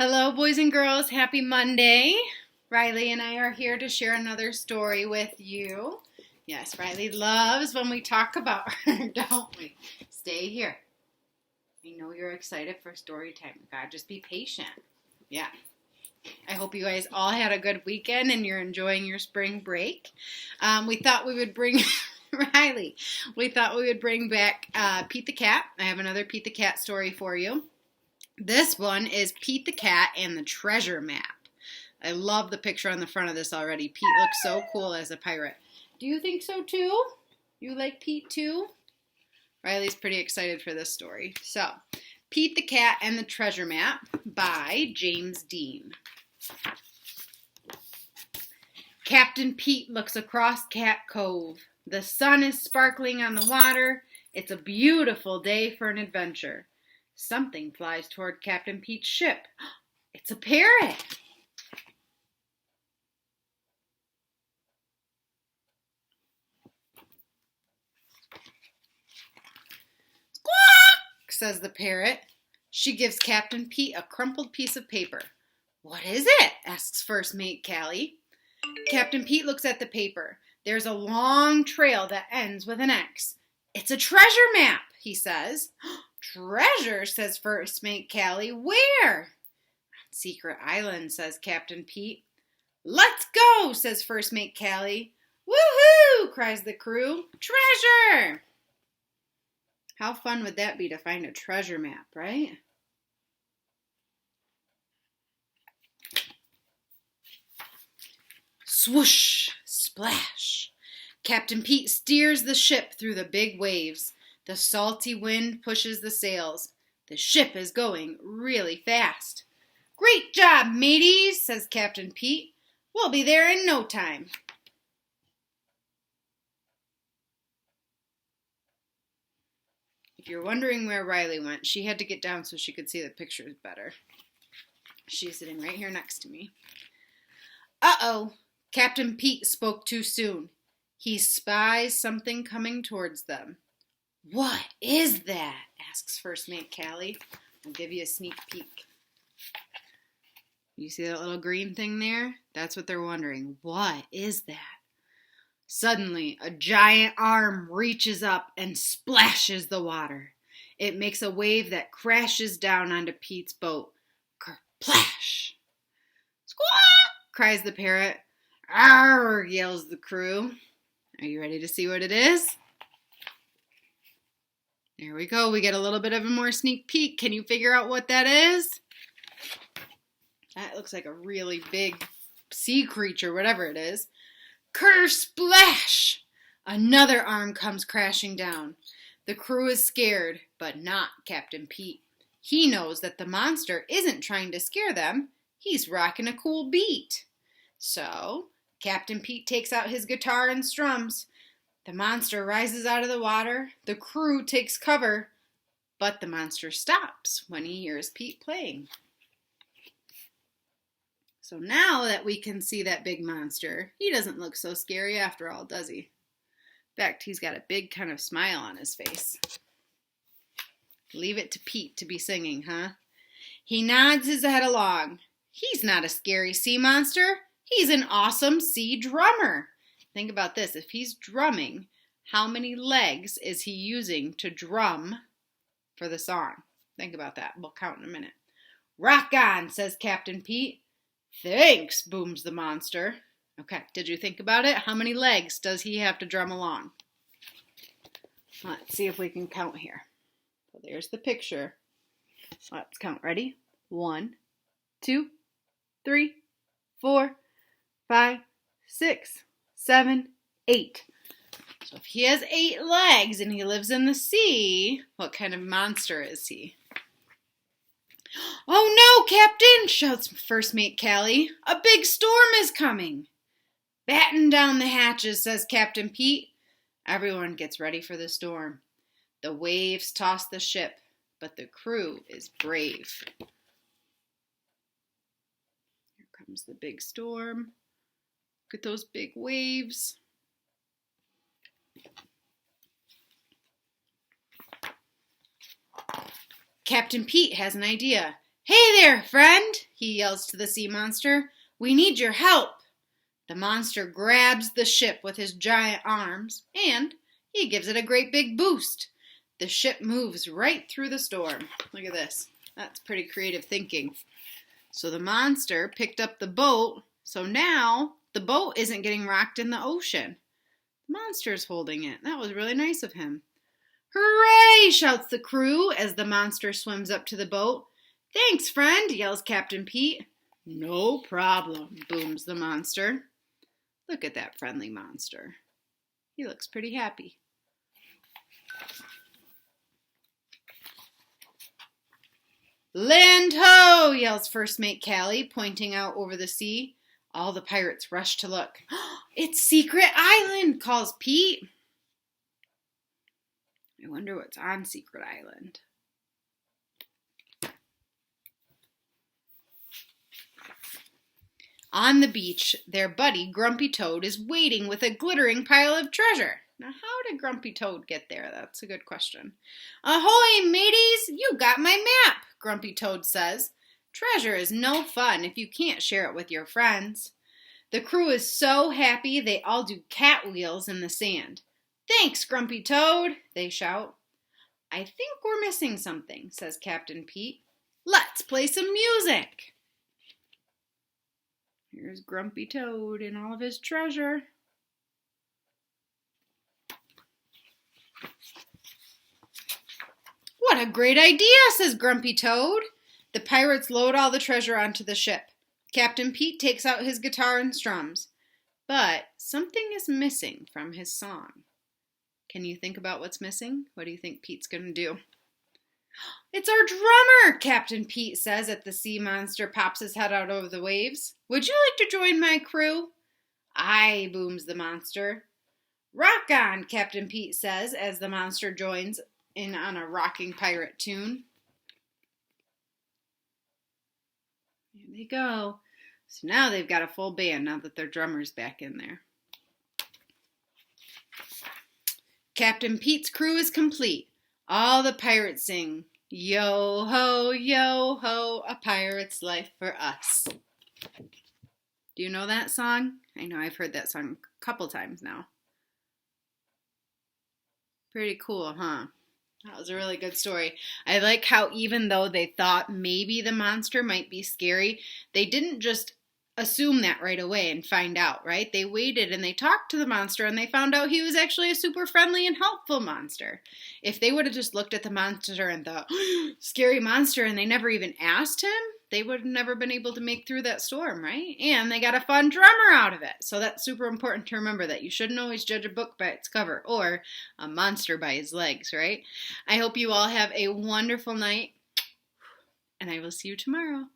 Hello, boys and girls. Happy Monday. Rylee and I are here to share another story with you. Yes, Rylee loves when we talk about her, don't we? Stay here. I know you're excited for story time. God, just be patient. Yeah. I hope you guys all had a good weekend and you're enjoying your spring break. We thought we would bring Rylee. We thought we would bring back Pete the Cat. I have another Pete the Cat story for you. This one is Pete the Cat and the Treasure Map. I love the picture on the front of this already. Pete looks so cool as a pirate. Do you think so too? You like Pete too? Rylee's pretty excited for this story. So, Pete the Cat and the Treasure Map by James Dean. Captain Pete looks across Cat Cove. The sun is sparkling on the water. It's a beautiful day for an adventure. Something flies toward Captain Pete's ship. It's a parrot. Squawk, says the parrot. She gives Captain Pete a crumpled piece of paper. What is it? Asks First Mate Callie. Captain Pete looks at the paper. There's a long trail that ends with an X. It's a treasure map, he says. Treasure, says First Mate Callie. Where? On Secret Island, says Captain Pete. Let's go, says First Mate Callie. Woohoo, cries the crew. Treasure! How fun would that be to find a treasure map, right? Swoosh, splash. Captain Pete steers the ship through the big waves. The salty wind pushes the sails. The ship is going really fast. Great job, mateys, says Captain Pete. We'll be there in no time. If you're wondering where Rylee went, she had to get down so she could see the pictures better. She's sitting right here next to me. Uh-oh, Captain Pete spoke too soon. He spies something coming towards them. What is that? Asks First Mate Callie. I'll give you a sneak peek. You see that little green thing there? That's what they're wondering. What is that? Suddenly, a giant arm reaches up and splashes the water. It makes a wave that crashes down onto Pete's boat. Kerplash! Squawk! Cries the parrot. Arr! Yells the crew. Are you ready to see what it is? There we go. We get a little bit of a more sneak peek. Can you figure out what that is? That looks like a really big sea creature, whatever it is. Kersplash! Another arm comes crashing down. The crew is scared, but not Captain Pete. He knows that the monster isn't trying to scare them. He's rocking a cool beat. So, Captain Pete takes out his guitar and strums. The monster rises out of the water. The crew takes cover, but the monster stops when he hears Pete playing. So now that we can see that big monster, he doesn't look so scary after all, does he? In fact, he's got a big kind of smile on his face. Leave it to Pete to be singing, huh? He nods his head along. He's not a scary sea monster. He's an awesome sea drummer. Think about this. If he's drumming, how many legs is he using to drum for the song? Think about that. We'll count in a minute. Rock on, says Captain Pete. Thanks, booms the monster. Okay, did you think about it? How many legs does he have to drum along? Let's see if we can count here. So there's the picture. Let's count. Ready? 1, 2, 3, 4, 5, 6, 7, 8. So if he has 8 legs and he lives in the sea, what kind of monster is he? Oh no, Captain, shouts First Mate Callie. A big storm is coming. Batten down the hatches, says Captain Pete. Everyone gets ready for the storm. The waves toss the ship, but the crew is brave. Here comes the big storm. Look at those big waves. Captain Pete has an idea. "Hey there, friend," he yells to the sea monster. "We need your help." The monster grabs the ship with his giant arms, and he gives it a great big boost. The ship moves right through the storm. Look at this. That's pretty creative thinking. So the monster picked up the boat, so now the boat isn't getting rocked in the ocean. The monster's holding it. That was really nice of him. "Hooray!" shouts the crew as the monster swims up to the boat. "Thanks, friend," yells Captain Pete. "No problem," booms the monster. Look at that friendly monster. He looks pretty happy. "Land ho!" yells First Mate Callie, pointing out over the sea. All the pirates rush to look. "It's Secret Island," calls Pete. I wonder what's on Secret Island. On the beach, their buddy Grumpy Toad is waiting with a glittering pile of treasure. Now, how did Grumpy Toad get there? That's a good question. "Ahoy, mateys! You got my map," Grumpy Toad says. Treasure is no fun if you can't share it with your friends. The crew is so happy they all do catwheels in the sand. "Thanks, Grumpy Toad," they shout. "I think we're missing something," says Captain Pete. "Let's play some music." Here's Grumpy Toad and all of his treasure. "What a great idea," says Grumpy Toad. The pirates load all the treasure onto the ship. Captain Pete takes out his guitar and strums. But something is missing from his song. Can you think about what's missing? What do you think Pete's going to do? "It's our drummer," Captain Pete says as the sea monster pops his head out over the waves. "Would you like to join my crew?" "Aye," booms the monster. "Rock on," Captain Pete says as the monster joins in on a rocking pirate tune. Here they go. So now they've got a full band now that their drummer's back in there. Captain Pete's crew is complete. All the pirates sing, "Yo ho, a pirate's life for us." Do you know that song? I know I've heard that song a couple times now. Pretty cool, huh? That was a really good story. I like how even though they thought maybe the monster might be scary, they didn't just assume that right away and find out, right? They waited and they talked to the monster and they found out he was actually a super friendly and helpful monster. If they would have just looked at the monster and thought, "Scary monster," and they never even asked him, they would have never been able to make through that storm, right? And they got a fun drummer out of it. So that's super important to remember, that you shouldn't always judge a book by its cover or a monster by his legs, right? I hope you all have a wonderful night, and I will see you tomorrow.